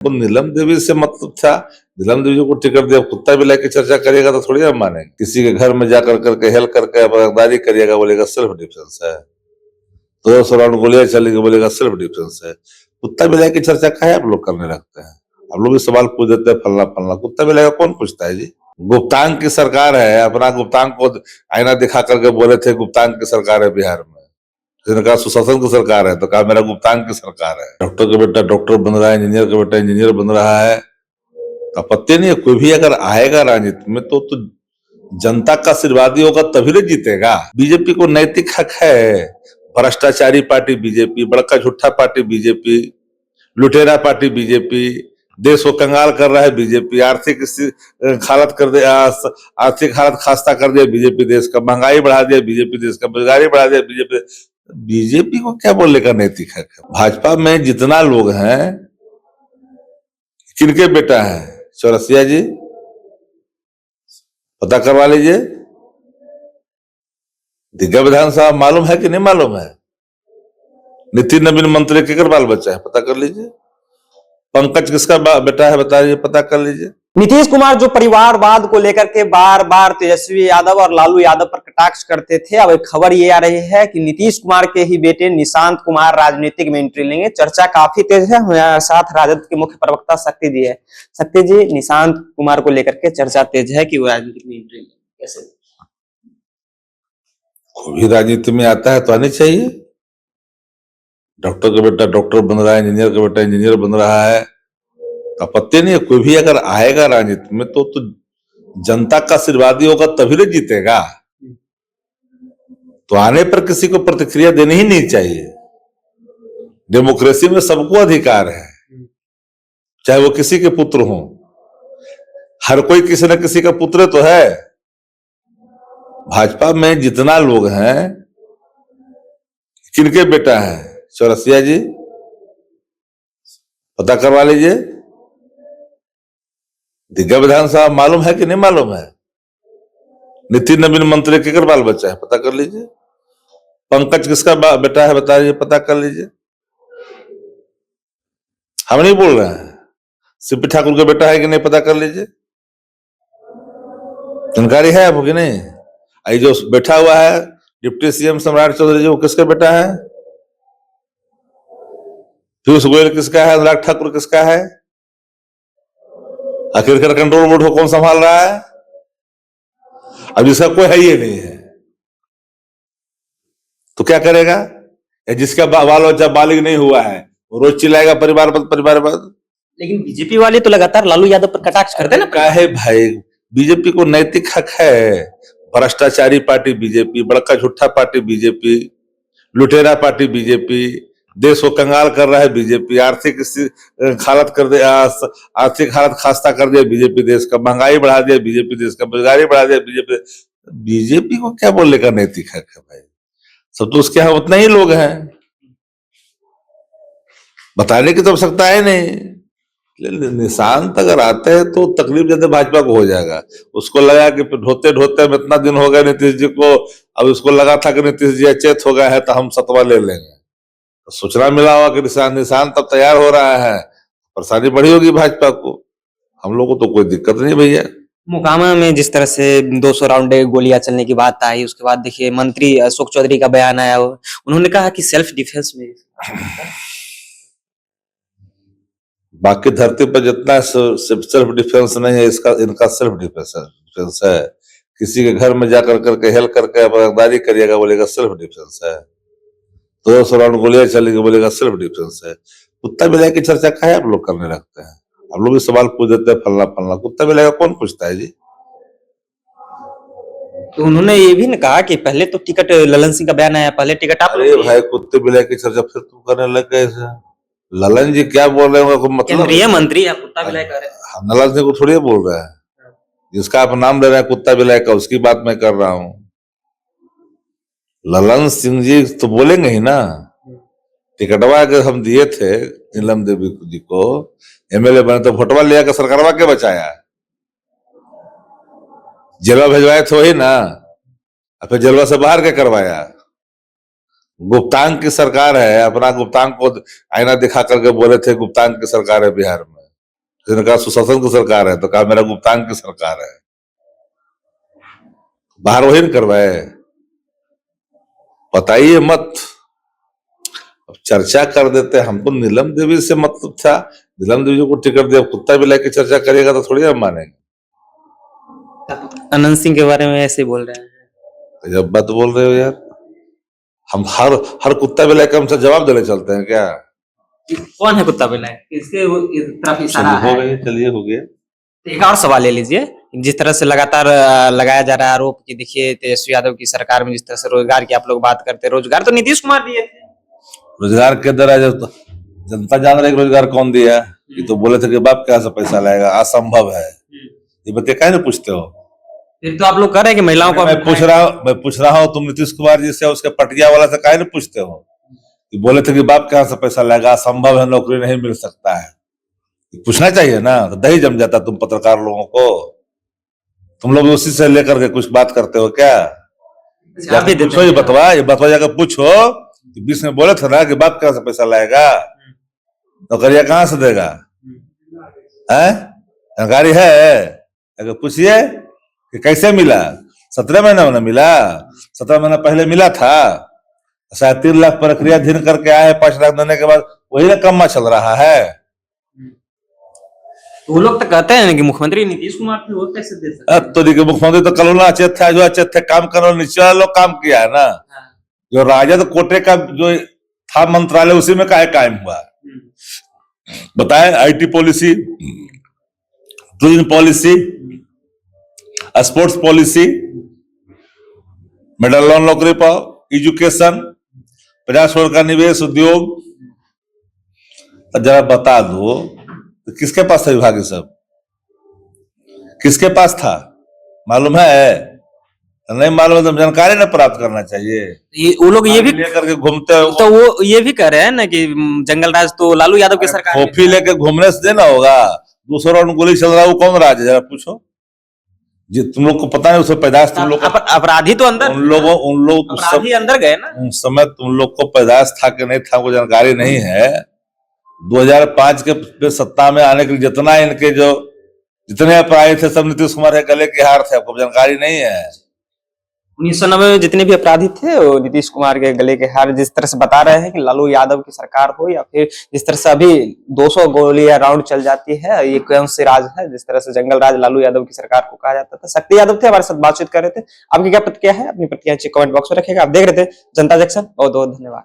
तो नीलम देवी से मतलब था, नीलम देवी को टिकट दिया, कुत्ता बिलाई की चर्चा करेगा तो थोड़ी हम माने। किसी के घर में जाकर करके हेल करके बर्दारी करिएगा, बोलेगा सेल्फ डिफेंस है। 200 राउंड गोलियां चलेगी, बोलेगा सेल्फ डिफेंस है। कुत्ता बिलाई की चर्चा काहे आप लोग करने लगते हैं? आप लोग भी सवाल पूछ देते हैं फलना फलना, कुत्ता बिलाई का कौन पूछता है जी? गुप्तांग की सरकार है, अपना गुप्तांग को आईना दिखा करके बोले थे गुप्तांग की सरकार है बिहार में। जिन्होंने कहा सुशासन की सरकार है, तो कहा मेरा गुप्तांग की सरकार है। डॉक्टर का बेटा डॉक्टर बन रहा है, इंजीनियर का बेटा इंजीनियर बन रहा है, तो आपत्ति नहीं है। कोई भी अगर आएगा राजनीति में तो जनता का आशीर्वादी होगा तभी ना जीतेगा। बीजेपी को नैतिक हक है। भ्रष्टाचारी पार्टी बीजेपी, बड़का झूठा पार्टी बीजेपी, लुटेरा पार्टी बीजेपी, देश को कंगाल कर रहा है बीजेपी, आर्थिक हालत कर दे, आर्थिक हालत खास्ता कर दिया बीजेपी, देश का महंगाई बढ़ा दिया बीजेपी, देश का बेरोजगारी बढ़ा दिया बीजेपी। बीजेपी को क्या बोलने का नैतिक हक है? भाजपा में जितना लोग हैं, किनके बेटा है चौरसिया जी? पता करवा लीजिए। दिग्गज विधानसभा मालूम है कि नहीं मालूम है? नितिन नवीन मंत्री केकर बाल बच्चा है, पता कर लीजिए। पंकज किसका बेटा है बताइए, पता कर लीजिए। नीतीश कुमार जो परिवारवाद को लेकर के बार बार तेजस्वी यादव और लालू यादव पर कटाक्ष करते थे, अब एक खबर ये आ रही है कि नीतीश कुमार के ही बेटे निशांत कुमार राजनीतिक में एंट्री लेंगे। चर्चा काफी तेज है। हमारे साथ राजद के मुख्य प्रवक्ता शक्ति जी है। शक्ति जी, निशांत कुमार को लेकर के चर्चा तेज है कि वो राजनीति में एंट्री लेंगे, कैसे? कोई भी राजनीति में आता है तो आनी चाहिए। डॉक्टर का बेटा डॉक्टर बन रहा है, इंजीनियर का बेटा इंजीनियर बन रहा है, आपत्ति नहीं है। कोई भी अगर आएगा राजनीति में तो जनता का आशीर्वादी होगा तभी ना जीतेगा। तो आने पर किसी को प्रतिक्रिया देनी ही नहीं चाहिए। डेमोक्रेसी में सबको अधिकार है, चाहे वो किसी के पुत्र हो। हर कोई किसी न किसी का पुत्र तो है। भाजपा में जितना लोग हैं, किनके बेटा है चौरसिया जी? पता करवा लीजिए। दिग्गज विधानसभा मालूम है कि नहीं मालूम है? नितिन नवीन मंत्री केकर बाल बच्चा है, पता कर लीजिए। पंकज किसका बेटा है बताइए, पता कर लीजिए। हम नहीं बोल रहे हैं। सीपी ठाकुर का बेटा है कि नहीं, पता कर लीजिए। जानकारी है आपको कि नहीं? आई जो बैठा हुआ है डिप्टी सीएम सम्राट चौधरी जी, वो किसका बेटा है? पीयूष गोयल किसका है? अनुराग ठाकुर किसका है? आखिरकार कंट्रोल बोर्ड को कौन संभाल रहा है? अब जिसका कोई है ही नहीं है तो क्या करेगा? या जिसका बाल बच्चा बालिग नहीं हुआ है वो रोज चिल्लाएगा परिवार बद। लेकिन बीजेपी वाले तो लगातार लालू यादव पर कटाक्ष करते हैं ना। काहे भाई? बीजेपी को नैतिक हक है। भ्रष्टाचारी पार्टी बीजेपी, बड़का झूठा पार्टी बीजेपी, लुटेरा पार्टी बीजेपी, देश को कंगाल कर रहा है बीजेपी, आर्थिक हालत कर दे, आर्थिक हालत खास्ता कर दिया बीजेपी, देश का महंगाई बढ़ा दिया बीजेपी, देश का बेरोजगारी बढ़ा दिया बीजेपी। बीजेपी को क्या बोलने का नैतिक हक है भाई? सब तो उसके यहाँ उतना ही लोग हैं, बताने की तो आवश्यकता है नहीं। निशांत अगर आते हैं तो तकलीफ ज्यादा भाजपा को हो जाएगा। उसको लगा कि ढोते ढोते में इतना दिन हो गया नीतीश जी को, अब उसको लगा था कि नीतीश जी अचेत हो गया है तो हम सत्ता ले लेंगे। तो सूचना मिला हुआ कि निशांत तब तैयार हो रहा है, परेशानी बड़ी होगी भाजपा को। हम लोग को तो कोई दिक्कत नहीं भैया। मोकामा में जिस तरह से 200 राउंड गोलियां चलने की बात आई, उसके बाद देखिए मंत्री अशोक चौधरी का बयान आया, उन्होंने कहा कि सेल्फ डिफेंस में। बाकी धरती पर जितना सेल्फ डिफेंस नहीं है, इनका सेल्फ डिफेंस है। किसी के घर में जाकर करके हेल करके बर्दारी करिएगा, बोलेगा सेल्फ डिफेंस है। 200 राउंड गोलियां चलेगी, बोलेगा सेल्फ डिफेंस है। कुत्ता बिलाई की चर्चा काहे आप लोग करने लगते हैं? आप लोग भी सवाल पूछ देते हैं फलना फलना, कुत्ता बिलाई का कौन पूछता है जी? तो उन्होंने ये भी कहा कि पहले तो टिकट, ललन सिंह का बयान आया, पहले टिकट आप। अरे भाई, कुत्ते बिलाई की चर्चा फिर तुम करने लग गए। ललन जी क्या बोल रहे हैं मतलब? केंद्रीय मंत्री आप कुत्ता बिलाई कह रहे हैं? हम ललन सिंह को थोड़ी बोल रहे हैं। जिसका आप नाम ले रहे हैं कुत्ता बिलाई का, उसकी बात मैं कर रहा हूं। ललन सिंह जी तो बोलेंगे ही ना। टिकटवा अगर हम दिए थे नीलम देवी जी को, एमएलए बने, तो फोटवा ले आकर सरकारवा के बचाया, जेलवा भेजवाए थे वही ना, फिर जेलवा से बाहर के करवाया। गुप्तांग की सरकार है, अपना गुप्तांग को आईना दिखा करके बोले थे गुप्तांग की सरकार है बिहार में। जिन्होंने कहा सुशासन की सरकार है, तो कहा मेरा गुप्तांग की सरकार है। बाहर वही न करवाए, बताइए मत। अब चर्चा कर देते, हमको नीलम देवी से मतलब था, नीलम देवी को टिकट दिया, कुत्ता बिलाई की चर्चा करेगा तो थोड़ी हम मानेंगे। अनंत सिंह के बारे में ऐसे बोल रहे हैं। जब बात बोल रहे हो यार, हम हर कुत्ता बिलाई का हमसे जवाब देने चलते हैं क्या? कौन है कुत्ता बिलाई? इसके तरफ इशारा हो है। गए, चलिए हो गया। एक और सवाल ले लीजिए। जिस तरह से लगातार लगाया जा रहा है आरोप कि देखिए तेजस्वी यादव की सरकार में जिस तरह से रोजगार की आप लोग बात करते हैं, रोजगार तो नीतीश कुमार दिए थे। रोजगार के अंदर आज जनता जान रही है कि रोजगार कौन दिया। ये तो बोले थे कि बाप कहाँ से पैसा लाएगा, असंभव है। ये बच्चे काहे ना पूछते हो? फिर तो आप लोग कह रहे हैं कि महिलाओं को मैं पूछ रहा हूँ तुम नीतीश कुमार जी से, उसके पटिया वाला से काहे ना पूछते हो? ये बोले थे कि बाप कहाँ से पैसा लाएगा, असंभव है, नौकरी नहीं मिल सकता है। पूछना चाहिए ना, तो दही जम जाता तुम पत्रकार लोगों को। तुम लोग उसी से लेकर के कुछ बात करते हो क्या? जाके पूछो, ये बतवा जाकर पूछो। बीच में बोले थे ना कि बाप कहाँ से पैसा लाएगा, नौकरिया कहाँ से देगा? है जानकारी है? अगर पूछिए कि कैसे मिला, 17 महीना में मिला, 17 महीना पहले मिला था। 3 लाख प्रक्रियाधीन करके आए, 5 लाख देने के बाद वही रकम चल रहा है। वो लोग तो कहते हैं कि मुख्यमंत्री नीतीश कुमार थे, वो कैसे दे सकते हैं? तो देखिए, मुख्यमंत्री तो कल अचेत था, जो अचेत थे काम करो, नीचे वाले लोग काम किया है ना। जो राजद कोटे का जो था मंत्रालय, उसी में काहे कायम हुआ? बताए, IT policy, tourism policy, sports policy, medal loan नौकरी पर, एजुकेशन, 50 करोड़ का निवेश, उद्योग। तो जरा बता दो, तो किसके पास था विभाग? सब किसके पास था? मालूम है? नहीं मालूम है तो जानकारी न प्राप्त करना चाहिए। वो लोग ये भी लेकर के घूमते हो, तो वो ये भी कह रहे हैं ना कि जंगल राज तो लालू यादव की सरकार में कॉफी लेके घूमने से देना होगा। दूसरा राउंड गोली चल रहा है, वो कौन राज है? जरा पूछो जी, तुम लोग को पता नहीं, उसमें पैदाश तुम लोग अपराधी तो अंदर, उन लोग अपराधी अंदर गए ना। उस समय तुम लोग को पैदाश था कि नहीं था, वो जानकारी नहीं है। 2005 के सत्ता में आने के लिए जितने अपराधी थे, सब नीतीश कुमार के गले के हार थे। आपको जानकारी नहीं है? 1990 में जितने भी अपराधी थे वो नीतीश कुमार के गले के हार। जिस तरह से बता रहे हैं कि लालू यादव की सरकार हो, या फिर जिस तरह से अभी 200 गोलियां राउंड चल जाती है, ये कौन से राज है? जिस तरह से जंगल राज लालू यादव की सरकार को कहा जाता था। शक्ति यादव थे, हमारे साथ बातचीत कर रहे थे। आपकी क्या प्रतिक्रिया है? अपनी प्रतिक्रिया कमेंट बॉक्स में रखिएगा। आप देख रहे थे जनता जंक्शन। बहुत बहुत धन्यवाद।